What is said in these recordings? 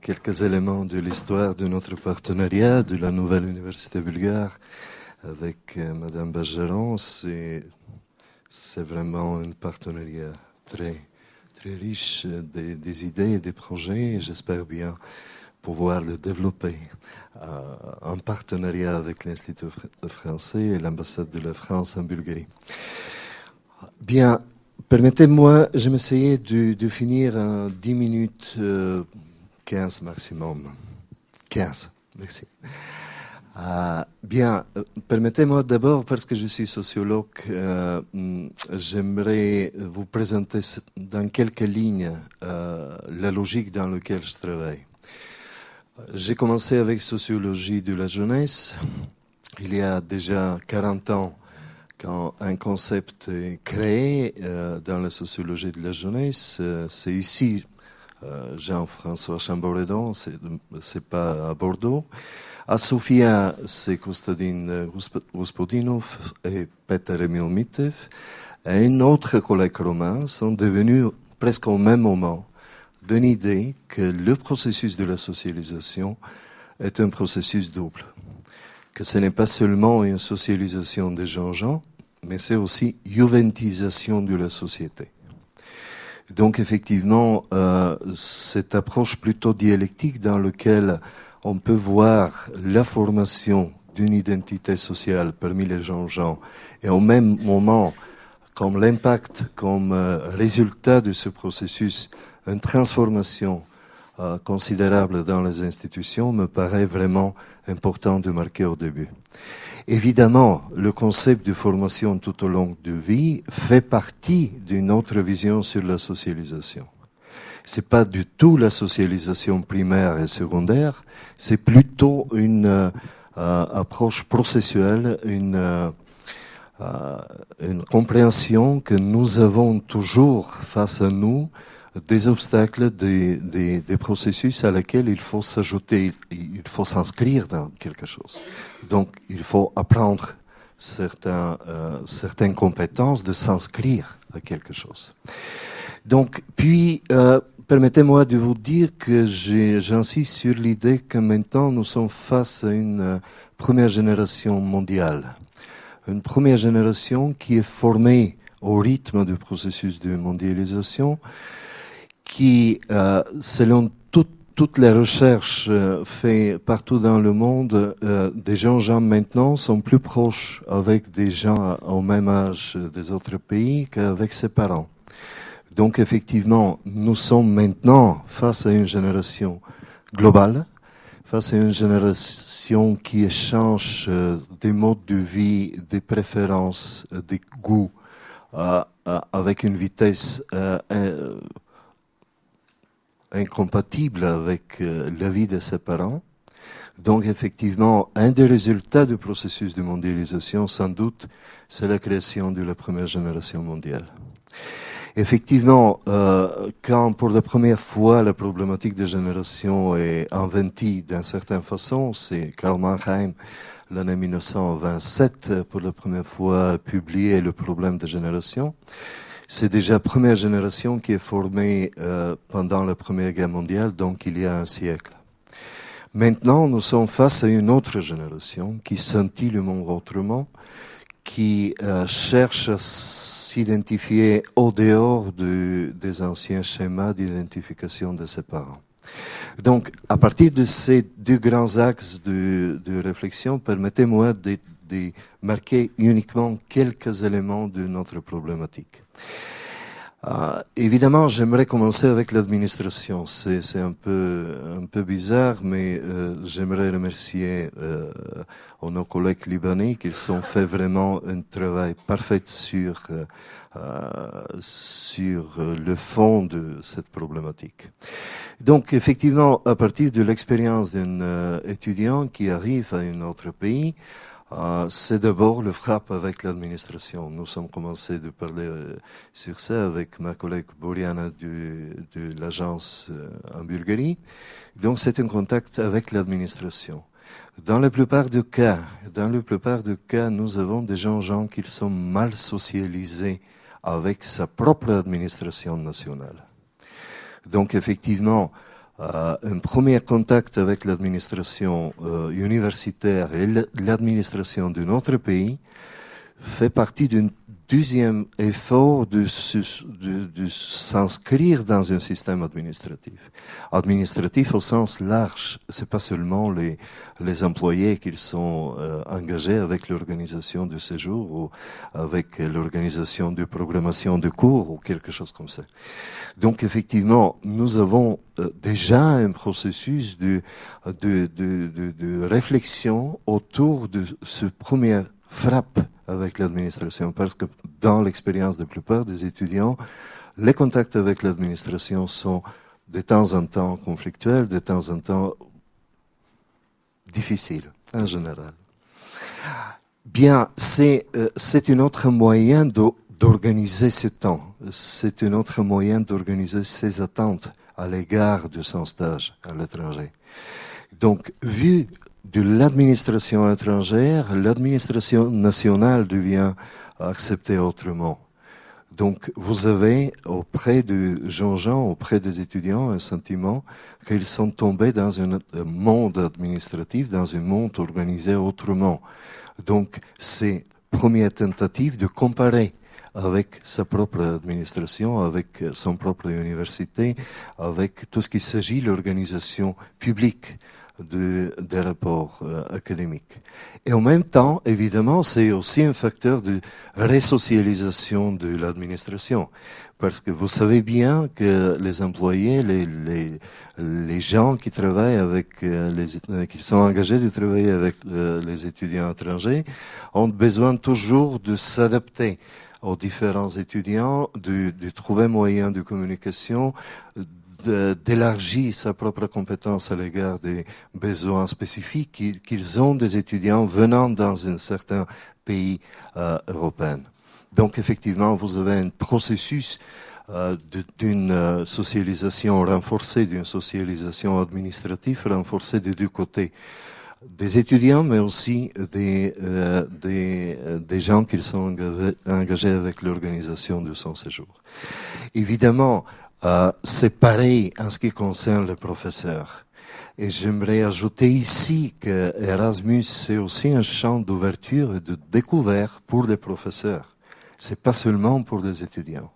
quelques éléments de l'histoire de notre partenariat de la nouvelle université bulgare avec Madame Bergeron. C'est vraiment un partenariat très riche des idées et des projets, et j'espère bien pouvoir le développer en partenariat avec l'Institut français et l'ambassade de la France en Bulgarie. Bien, permettez-moi, je vais essayer de finir en 10 minutes, 15 maximum. 15, merci. Bien, permettez-moi d'abord, parce que je suis sociologue, j'aimerais vous présenter dans quelques lignes la logique dans laquelle je travaille. J'ai commencé avec sociologie de la jeunesse, il y a déjà 40 ans, quand un concept est créé dans la sociologie de la jeunesse. C'est ici, Jean-François Chamboredon, c'est pas à Bordeaux. À Sofia, c'est Kostadin Gospodinov et Peter Emil Mitev. Et un autre collègue romain sont devenus presque au même moment d'une idée que le processus de la socialisation est un processus double. Que ce n'est pas seulement une socialisation des gens, mais c'est aussi juventisation de la société. Donc effectivement, cette approche plutôt dialectique dans laquelle on peut voir la formation d'une identité sociale parmi les gens et au même moment, comme l'impact, comme résultat de ce processus, une transformation considérable dans les institutions, me paraît vraiment important de marquer au début. Évidemment, le concept de formation tout au long de vie fait partie d'une autre vision sur la socialisation. C'est pas du tout la socialisation primaire et secondaire, c'est plutôt une approche processuelle, une compréhension que nous avons toujours face à nous des obstacles, des processus à lesquels il faut s'ajouter, il faut s'inscrire dans quelque chose. Donc, il faut apprendre certaines compétences de s'inscrire à quelque chose. Donc, puis, permettez-moi de vous dire que j'insiste sur l'idée que maintenant nous sommes face à une première génération mondiale. Une première génération qui est formée au rythme du processus de mondialisation, qui, selon toutes les recherches faites partout dans le monde, des gens maintenant sont plus proches avec des gens au même âge des autres pays qu'avec ses parents. Donc effectivement, nous sommes maintenant face à une génération globale, face à une génération qui échange des modes de vie, des préférences, des goûts, avec une vitesse incompatible avec la vie de ses parents. Donc effectivement, un des résultats du processus de mondialisation, sans doute, c'est la création de la première génération mondiale. Effectivement, quand pour la première fois la problématique de génération est inventée d'une certaine façon, c'est Karl Mannheim, l'année 1927, pour la première fois publié le problème de génération. C'est déjà la première génération qui est formée pendant la Première Guerre mondiale, donc il y a un siècle. Maintenant, nous sommes face à une autre génération qui sentit le monde autrement, qui cherche à s'identifier au dehors des anciens schémas d'identification de ses parents. Donc, à partir de ces deux grands axes de réflexion, permettez-moi de marquer uniquement quelques éléments de notre problématique. Évidemment, j'aimerais commencer avec l'administration. C'est un peu bizarre, mais j'aimerais remercier nos collègues libanais qui ont fait vraiment un travail parfait sur le fond de cette problématique. Donc, effectivement, à partir de l'expérience d'un étudiant qui arrive à un autre pays, c'est d'abord le frappe avec l'administration. Nous sommes commencé de parler sur ça avec ma collègue Boriana de l'agence en Bulgarie. Donc c'est un contact avec l'administration. Dans la plupart des cas, nous avons des gens qui sont mal socialisés avec sa propre administration nationale. Donc effectivement, un premier contact avec l'administration universitaire et l'administration d'un autre pays fait partie d'un deuxième effort de s'inscrire dans un système administratif. Administratif au sens large, c'est pas seulement les employés qui sont engagés avec l'organisation du séjour ou avec l'organisation de programmation de cours ou quelque chose comme ça. Donc effectivement, nous avons déjà un processus de réflexion autour de ce premier frappe avec l'administration, parce que dans l'expérience de la plupart des étudiants, les contacts avec l'administration sont de temps en temps conflictuels, de temps en temps difficiles, en général. Bien, c'est un autre moyen d'organiser ce temps. C'est un autre moyen d'organiser ses attentes à l'égard de son stage à l'étranger. Donc, vu de l'administration étrangère, l'administration nationale devient acceptée autrement. Donc, vous avez auprès de Jean-Jean, auprès des étudiants, un sentiment qu'ils sont tombés dans un monde administratif, dans un monde organisé autrement. Donc, c'est première tentative de comparer avec sa propre administration, avec son propre université, avec tout ce qui s'agit de l'organisation publique des rapports académiques. Et en même temps, évidemment, c'est aussi un facteur de resocialisation de l'administration. Parce que vous savez bien que les employés, les gens qui travaillent avec qui sont engagés de travailler avec les étudiants étrangers ont besoin toujours de s'adapter aux différents étudiants, de trouver moyen de communication, d'élargir sa propre compétence à l'égard des besoins spécifiques qu'ils ont des étudiants venant dans un certain pays européen. Donc effectivement, vous avez un processus d'une socialisation renforcée, d'une socialisation administrative renforcée des deux côtés. Des étudiants, mais aussi des gens qui sont engagés avec l'organisation de son séjour. Évidemment, c'est pareil en ce qui concerne les professeurs. Et j'aimerais ajouter ici que Erasmus, c'est aussi un champ d'ouverture et de découverte pour les professeurs. C'est pas seulement pour les étudiants.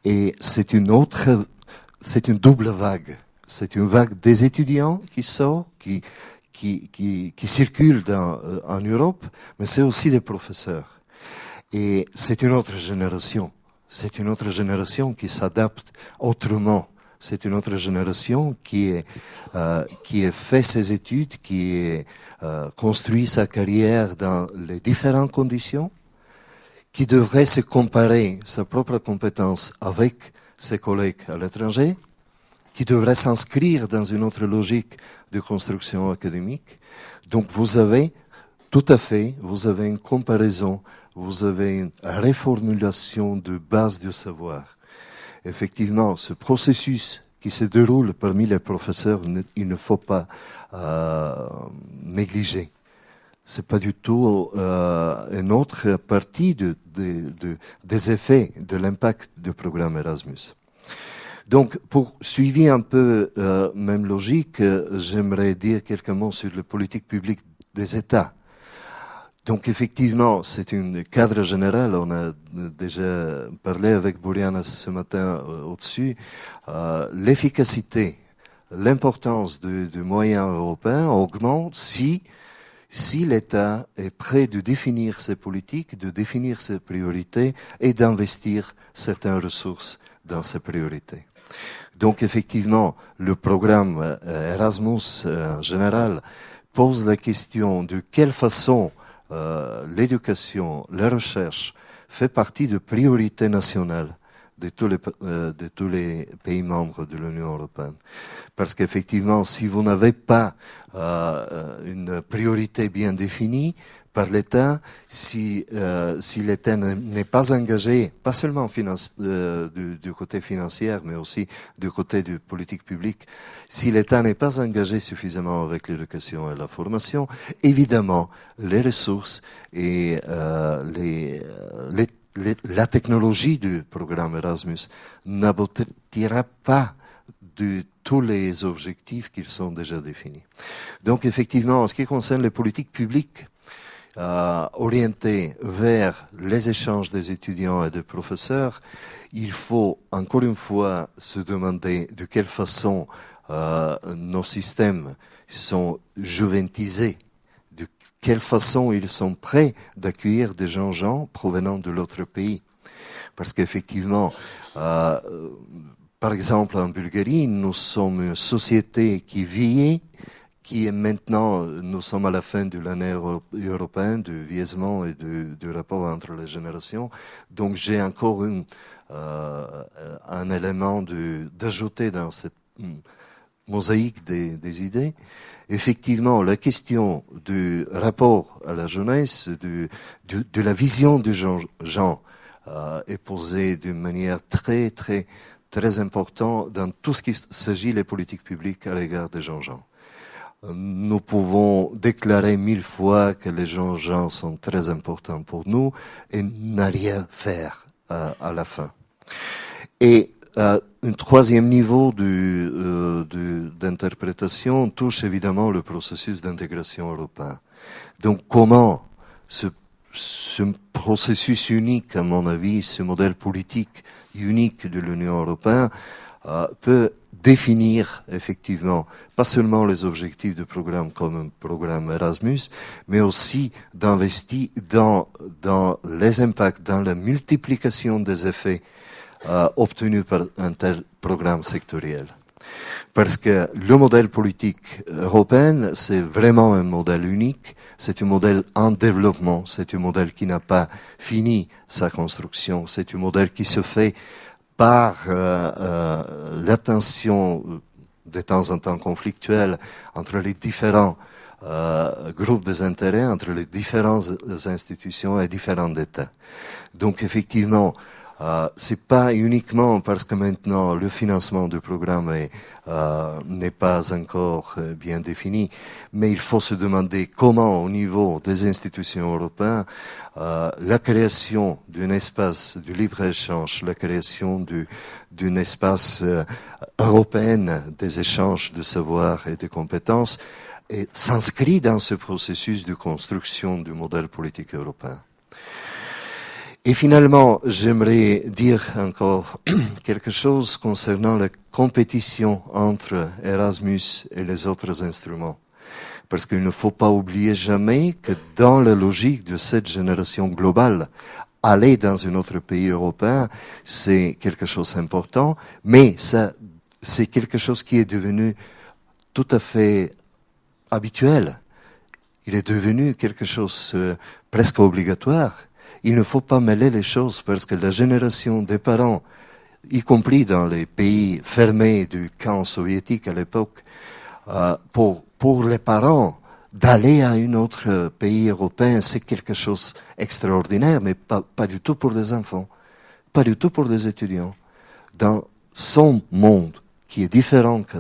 Et c'est une double vague. C'est une vague des étudiants qui sort, qui circulent en Europe, mais c'est aussi des professeurs. Et c'est une autre génération. C'est une autre génération qui s'adapte autrement. C'est une autre génération qui a fait ses études, qui a construit sa carrière dans les différentes conditions, qui devrait se comparer sa propre compétence avec ses collègues à l'étranger, qui devrait s'inscrire dans une autre logique de construction académique. Donc vous avez une comparaison, vous avez une réformulation de base du savoir. Effectivement, ce processus qui se déroule parmi les professeurs, il ne faut pas négliger. C'est pas du tout une autre partie des effets de l'impact du programme Erasmus. Donc, pour suivre un peu même logique, j'aimerais dire quelques mots sur la politique publique des États. Donc, effectivement, c'est un cadre général. On a déjà parlé avec Boriana ce matin au-dessus. L'efficacité, l'importance du moyen européen augmente si l'État est prêt de définir ses politiques, de définir ses priorités et d'investir certaines ressources dans ces priorités. Donc effectivement, le programme Erasmus en général pose la question de quelle façon l'éducation, la recherche fait partie de priorités nationales de tous les pays membres de l'Union européenne. Parce qu'effectivement, si vous n'avez pas une priorité bien définie par l'État, si l'État n'est pas engagé, pas seulement du côté financier, mais aussi du côté de politique publique, si l'État n'est pas engagé suffisamment avec l'éducation et la formation, évidemment, les ressources et la technologie du programme Erasmus n'aboutira pas de tous les objectifs qui sont déjà définis. Donc effectivement, en ce qui concerne les politiques publiques orientées vers les échanges des étudiants et des professeurs, il faut encore une fois se demander de quelle façon nos systèmes sont juventisés, de quelle façon ils sont prêts d'accueillir des gens provenant de l'autre pays. Parce qu'effectivement, par exemple en Bulgarie, nous sommes une société qui vieillit, qui est maintenant, nous sommes à la fin de l'année européenne du vieillissement et du rapport entre les générations. Donc j'ai encore un élément d'ajouter dans cette mosaïque des idées. Effectivement, la question du rapport à la jeunesse, de la vision du genre est posée d'une manière très importante dans tout ce qui s'agit des politiques publiques à l'égard des gens. Nous pouvons déclarer 1000 fois que les gens sont très importants pour nous et n'a rien faire à la fin. Et un troisième niveau d'interprétation touche évidemment le processus d'intégration européen. Donc comment ce processus unique, à mon avis, ce modèle politique unique de l'Union européenne peut définir effectivement pas seulement les objectifs du programme comme un programme Erasmus, mais aussi d'investir dans les impacts, dans la multiplication des effets obtenus par un tel programme sectoriel. Parce que le modèle politique européen, c'est vraiment un modèle unique, c'est un modèle en développement, c'est un modèle qui n'a pas fini sa construction, c'est un modèle qui se fait par l'attention de temps en temps conflictuelle entre les différents groupes des intérêts, entre les différentes institutions et différents États. Donc effectivement, c'est pas uniquement parce que maintenant le financement du programme n'est pas encore bien défini, mais il faut se demander comment, au niveau des institutions européennes, la création d'un espace de libre-échange, la création d'un espace européen des échanges de savoir et de compétences s'inscrit dans ce processus de construction du modèle politique européen. Et finalement, j'aimerais dire encore quelque chose concernant la compétition entre Erasmus et les autres instruments. Parce qu'il ne faut pas oublier jamais que dans la logique de cette génération globale, aller dans un autre pays européen, c'est quelque chose d'important, mais ça, c'est quelque chose qui est devenu tout à fait habituel. Il est devenu quelque chose presque obligatoire. Il ne faut pas mêler les choses parce que la génération des parents, y compris dans les pays fermés du camp soviétique à l'époque, pour les parents, d'aller à un autre pays européen, c'est quelque chose d'extraordinaire, mais pas du tout pour les enfants, pas du tout pour les étudiants. Dans son monde, qui est différent que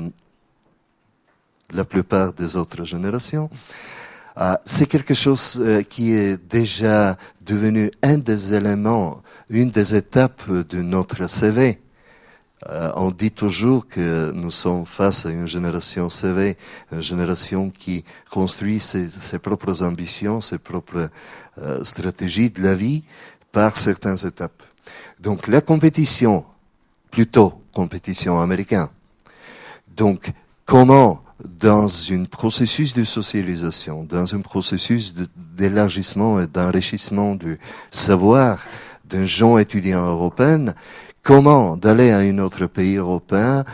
la plupart des autres générations, c'est quelque chose qui est déjà devenu un des éléments, une des étapes de notre CV. On dit toujours que nous sommes face à une génération CV, une génération qui construit ses propres ambitions, ses propres stratégies de la vie par certaines étapes. Donc la compétition, plutôt compétition américaine. Donc comment dans un processus de socialisation, dans un processus d'élargissement et d'enrichissement du savoir d'un jeune étudiant européen, comment d'aller à un autre pays européen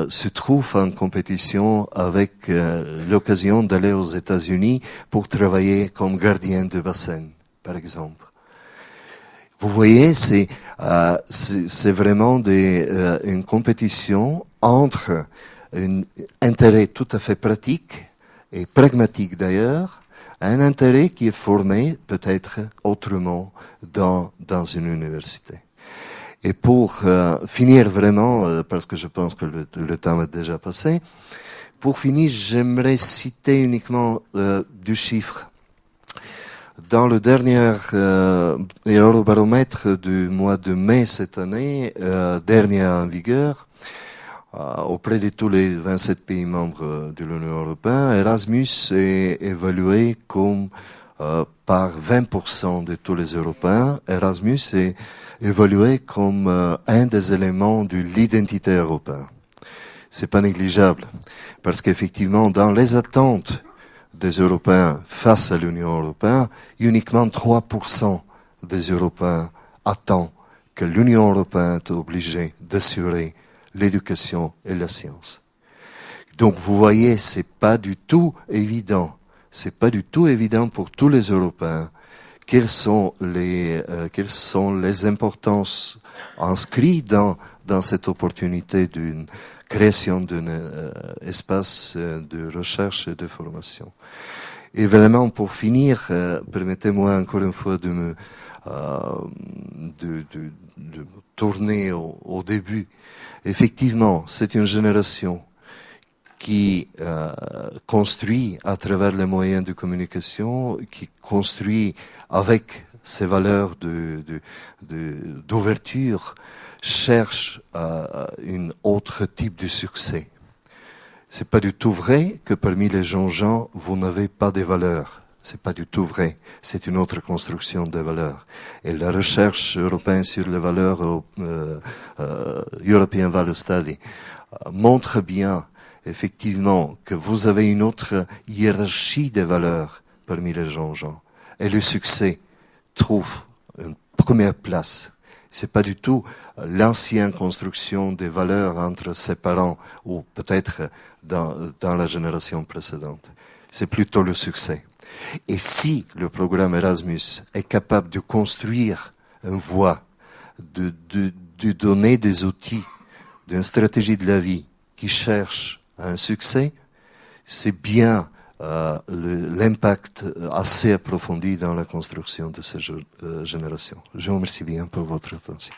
se trouve en compétition avec l'occasion d'aller aux États-Unis pour travailler comme gardien de bassin, par exemple. Vous voyez, c'est vraiment une compétition entre un intérêt tout à fait pratique et pragmatique d'ailleurs, un intérêt qui est formé peut-être autrement dans une université. Et pour finir vraiment, parce que je pense que le temps est déjà passé, pour finir, j'aimerais citer uniquement du chiffre. Dans le dernier Eurobaromètre du mois de mai cette année, dernier en vigueur, auprès de tous les 27 pays membres de l'Union européenne, Erasmus est évalué comme par 20% de tous les Européens. Erasmus est évalué comme un des éléments de l'identité européenne. C'est pas négligeable, parce qu'effectivement, dans les attentes des Européens face à l'Union européenne, uniquement 3% des Européens attendent que l'Union européenne est obligée d'assurer l'éducation et la science. Donc vous voyez, c'est pas du tout évident. C'est pas du tout évident pour tous les Européens quelles sont les importances inscrites dans cette opportunité d'une création d'un espace de recherche et de formation. Et vraiment, pour finir, permettez-moi encore une fois de tourner au début. Effectivement, c'est une génération qui construit à travers les moyens de communication, qui construit avec ces valeurs d'ouverture, cherche un autre type de succès. C'est pas du tout vrai que parmi les jeunes vous n'avez pas de valeurs. C'est pas du tout vrai. C'est une autre construction des valeurs. Et la recherche européenne sur les valeurs, European Value Study, montre bien, effectivement, que vous avez une autre hiérarchie des valeurs parmi les gens. Et le succès trouve une première place. C'est pas du tout l'ancienne construction des valeurs entre ses parents ou peut-être dans la génération précédente. C'est plutôt le succès. Et si le programme Erasmus est capable de construire une voie, de donner des outils, d'une stratégie de la vie qui cherche un succès, c'est bien l'impact assez approfondi dans la construction de ces générations. Je vous remercie bien pour votre attention.